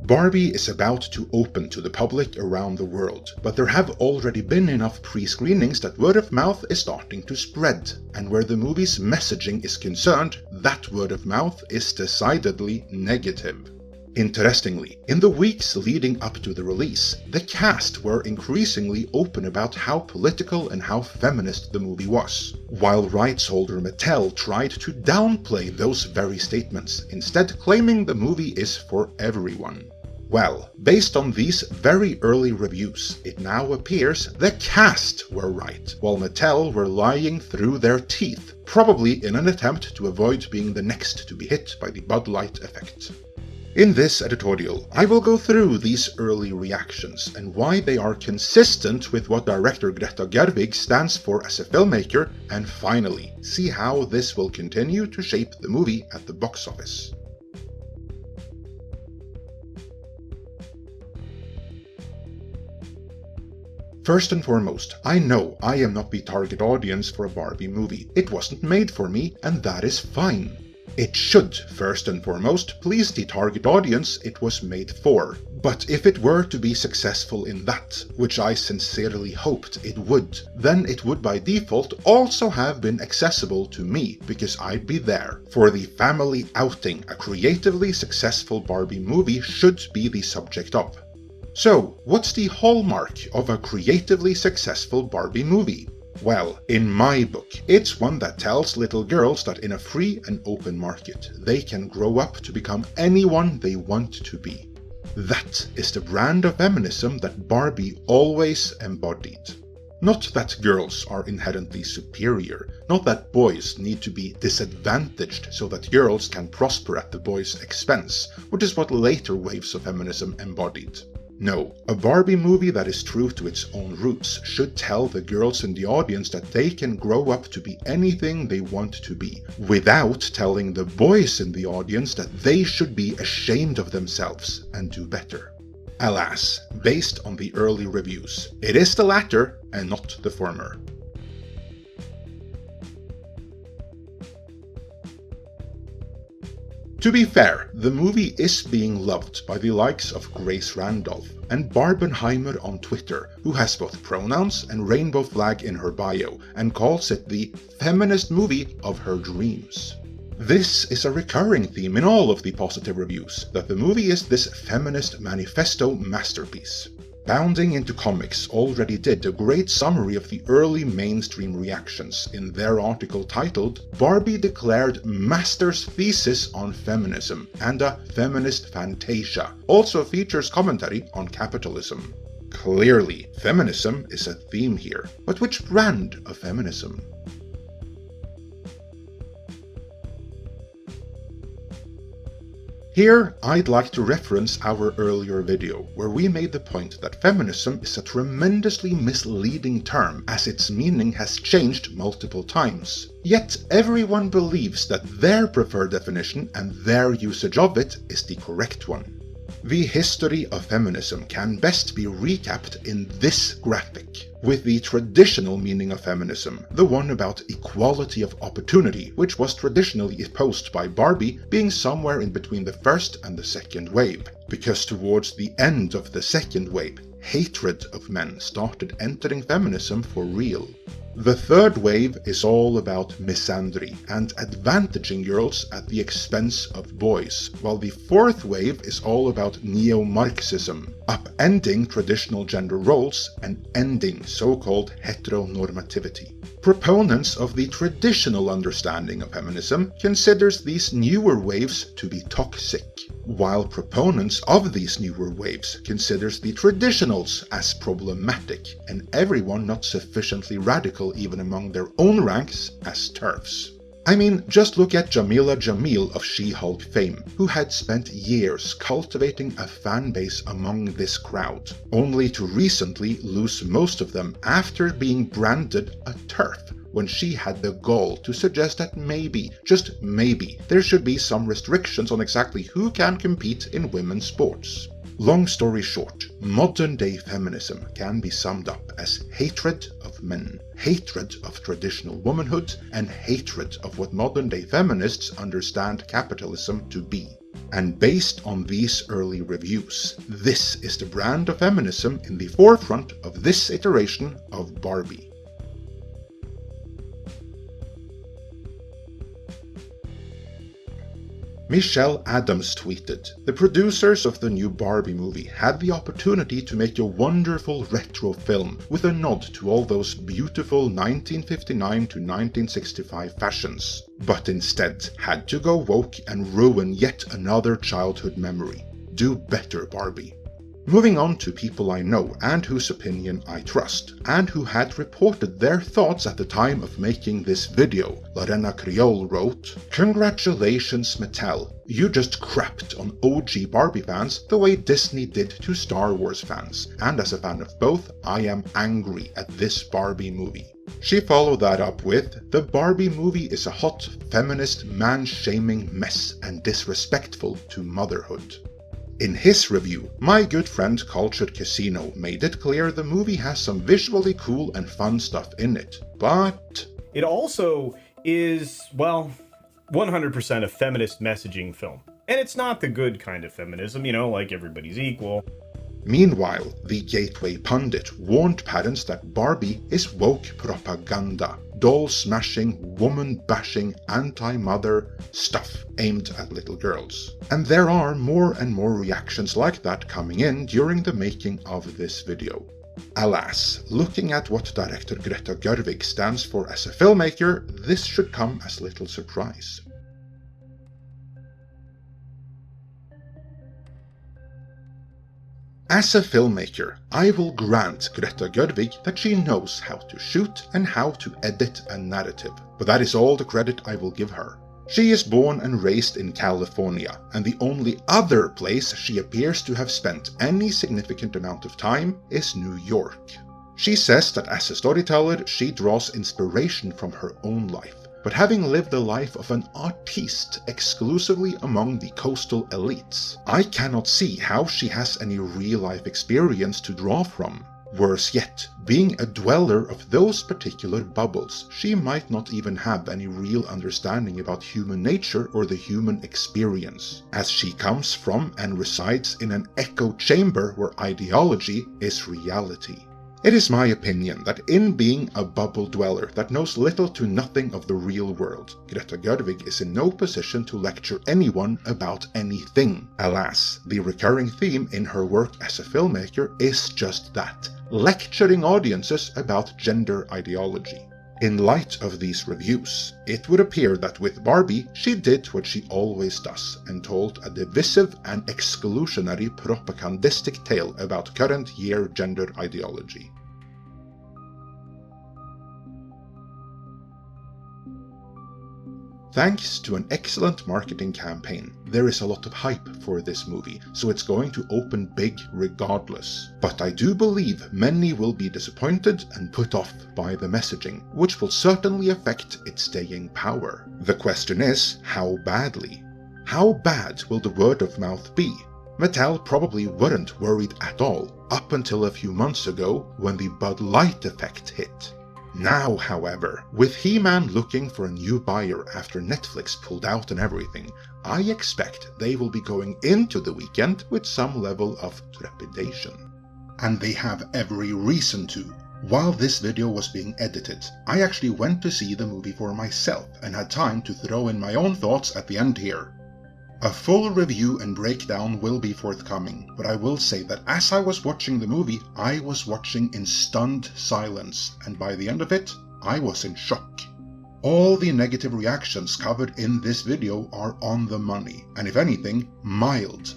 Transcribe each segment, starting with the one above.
Barbie is about to open to the public around the world, but there have already been enough pre-screenings that word of mouth is starting to spread, and where the movie's messaging is concerned, that word of mouth is decidedly negative. Interestingly, in the weeks leading up to the release, the cast were increasingly open about how political and how feminist the movie was, while rights holder Mattel tried to downplay those very statements, instead claiming the movie is for everyone. Well, based on these very early reviews, it now appears the cast were right, while Mattel were lying through their teeth, probably in an attempt to avoid being the next to be hit by the Bud Light effect. In this editorial, I will go through these early reactions and why they are consistent with what director Greta Gerwig stands for as a filmmaker, and finally, see how this will continue to shape the movie at the box office. First and foremost, I know I am not the target audience for a Barbie movie. It wasn't made for me, and that is fine. It should, first and foremost, please the target audience it was made for. But if it were to be successful in that, which I sincerely hoped it would, then it would by default also have been accessible to me, because I'd be there. For the family outing a creatively successful Barbie movie should be the subject of. So, what's the hallmark of a creatively successful Barbie movie? Well, in my book, it's one that tells little girls that in a free and open market, they can grow up to become anyone they want to be. That is the brand of feminism that Barbie always embodied. Not that girls are inherently superior, not that boys need to be disadvantaged so that girls can prosper at the boys' expense, which is what later waves of feminism embodied. No, a Barbie movie that is true to its own roots should tell the girls in the audience that they can grow up to be anything they want to be, without telling the boys in the audience that they should be ashamed of themselves and do better. Alas, based on the early reviews, it is the latter and not the former. To be fair, the movie is being loved by the likes of Grace Randolph and Barbenheimer on Twitter, who has both pronouns and rainbow flag in her bio and calls it the feminist movie of her dreams. This is a recurring theme in all of the positive reviews, that the movie is this feminist manifesto masterpiece. Bounding into Comics already did a great summary of the early mainstream reactions in their article titled "Barbie Declared Master's Thesis on Feminism and a Feminist Fantasia." Also features commentary on capitalism. Clearly, feminism is a theme here, but which brand of feminism? Here, I'd like to reference our earlier video, where we made the point that feminism is a tremendously misleading term, as its meaning has changed multiple times. Yet everyone believes that their preferred definition and their usage of it is the correct one. The history of feminism can best be recapped in this graphic, with the traditional meaning of feminism, the one about equality of opportunity, which was traditionally opposed by Barbie, being somewhere in between the first and the second wave, because towards the end of the second wave, hatred of men started entering feminism for real. The third wave is all about misandry and advantaging girls at the expense of boys, while the fourth wave is all about neo-Marxism, upending traditional gender roles and ending so-called heteronormativity. Proponents of the traditional understanding of feminism considers these newer waves to be toxic, while proponents of these newer waves considers the traditionals as problematic, and everyone not sufficiently radical even among their own ranks as TERFs. I mean, just look at Jamila Jamil of She-Hulk fame, who had spent years cultivating a fan base among this crowd, only to recently lose most of them after being branded a TERF, when she had the gall to suggest that maybe, just maybe, there should be some restrictions on exactly who can compete in women's sports. Long story short, modern-day feminism can be summed up as hatred of men, hatred of traditional womanhood, and hatred of what modern-day feminists understand capitalism to be. And based on these early reviews, this is the brand of feminism in the forefront of this iteration of Barbie. Michelle Adams tweeted, "The producers of the new Barbie movie had the opportunity to make a wonderful retro film with a nod to all those beautiful 1959 to 1965 fashions, but instead had to go woke and ruin yet another childhood memory. Do better, Barbie." Moving on to people I know and whose opinion I trust, and who had reported their thoughts at the time of making this video. Lorena Creole wrote, "Congratulations Mattel, you just crapped on OG Barbie fans the way Disney did to Star Wars fans, and as a fan of both, I am angry at this Barbie movie." She followed that up with, "The Barbie movie is a hot, feminist, man-shaming mess and disrespectful to motherhood." In his review, my good friend Cultured Casino made it clear the movie has some visually cool and fun stuff in it, but it also is, well, 100% a feminist messaging film. And it's not the good kind of feminism, like everybody's equal. Meanwhile, the Gateway Pundit warned parents that Barbie is woke propaganda, doll-smashing, woman-bashing, anti-mother stuff aimed at little girls. And there are more and more reactions like that coming in during the making of this video. Alas, looking at what director Greta Gerwig stands for as a filmmaker, this should come as little surprise. As a filmmaker, I will grant Greta Gerwig that she knows how to shoot and how to edit a narrative, but that is all the credit I will give her. She is born and raised in California, and the only other place she appears to have spent any significant amount of time is New York. She says that as a storyteller she draws inspiration from her own life, but having lived the life of an artiste exclusively among the coastal elites, I cannot see how she has any real-life experience to draw from. Worse yet, being a dweller of those particular bubbles, she might not even have any real understanding about human nature or the human experience, as she comes from and resides in an echo chamber where ideology is reality. It is my opinion that in being a bubble dweller that knows little to nothing of the real world, Greta Gerwig is in no position to lecture anyone about anything. Alas, the recurring theme in her work as a filmmaker is just that, lecturing audiences about gender ideology. In light of these reviews, it would appear that with Barbie she did what she always does and told a divisive and exclusionary propagandistic tale about current year gender ideology. Thanks to an excellent marketing campaign, there is a lot of hype for this movie, so it's going to open big regardless. But I do believe many will be disappointed and put off by the messaging, which will certainly affect its staying power. The question is, how badly? How bad will the word of mouth be? Mattel probably weren't worried at all, up until a few months ago when the Bud Light effect hit. Now, however, with He-Man looking for a new buyer after Netflix pulled out and everything, I expect they will be going into the weekend with some level of trepidation. And they have every reason to. While this video was being edited, I actually went to see the movie for myself and had time to throw in my own thoughts at the end here. A full review and breakdown will be forthcoming, but I will say that as I was watching the movie, I was watching in stunned silence, and by the end of it, I was in shock. All the negative reactions covered in this video are on the money, and if anything, mild.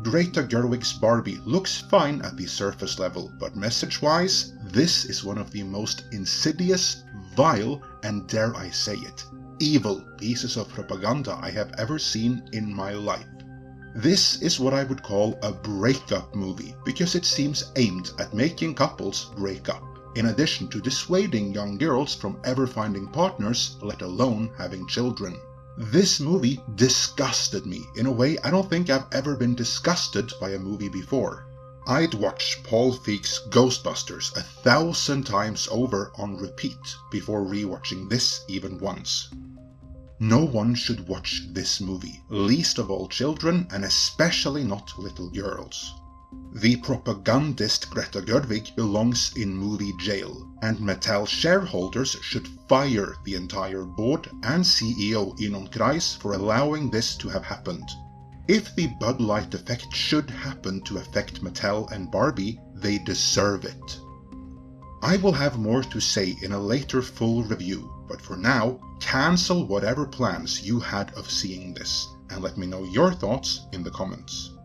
Greta Gerwig's Barbie looks fine at the surface level, but message-wise, this is one of the most insidious, vile, and dare I say it, evil pieces of propaganda I have ever seen in my life. This is what I would call a breakup movie, because it seems aimed at making couples break up, in addition to dissuading young girls from ever finding partners, let alone having children. This movie disgusted me in a way I don't think I've ever been disgusted by a movie before. I'd watch Paul Feig's Ghostbusters 1,000 times over on repeat before rewatching this even once. No one should watch this movie, least of all children, and especially not little girls. The propagandist Greta Gerwig belongs in movie jail, and Mattel shareholders should fire the entire board and CEO Ynon Kreiz for allowing this to have happened. If the Bud Light effect should happen to affect Mattel and Barbie, they deserve it. I will have more to say in a later full review, but for now, cancel whatever plans you had of seeing this, and let me know your thoughts in the comments.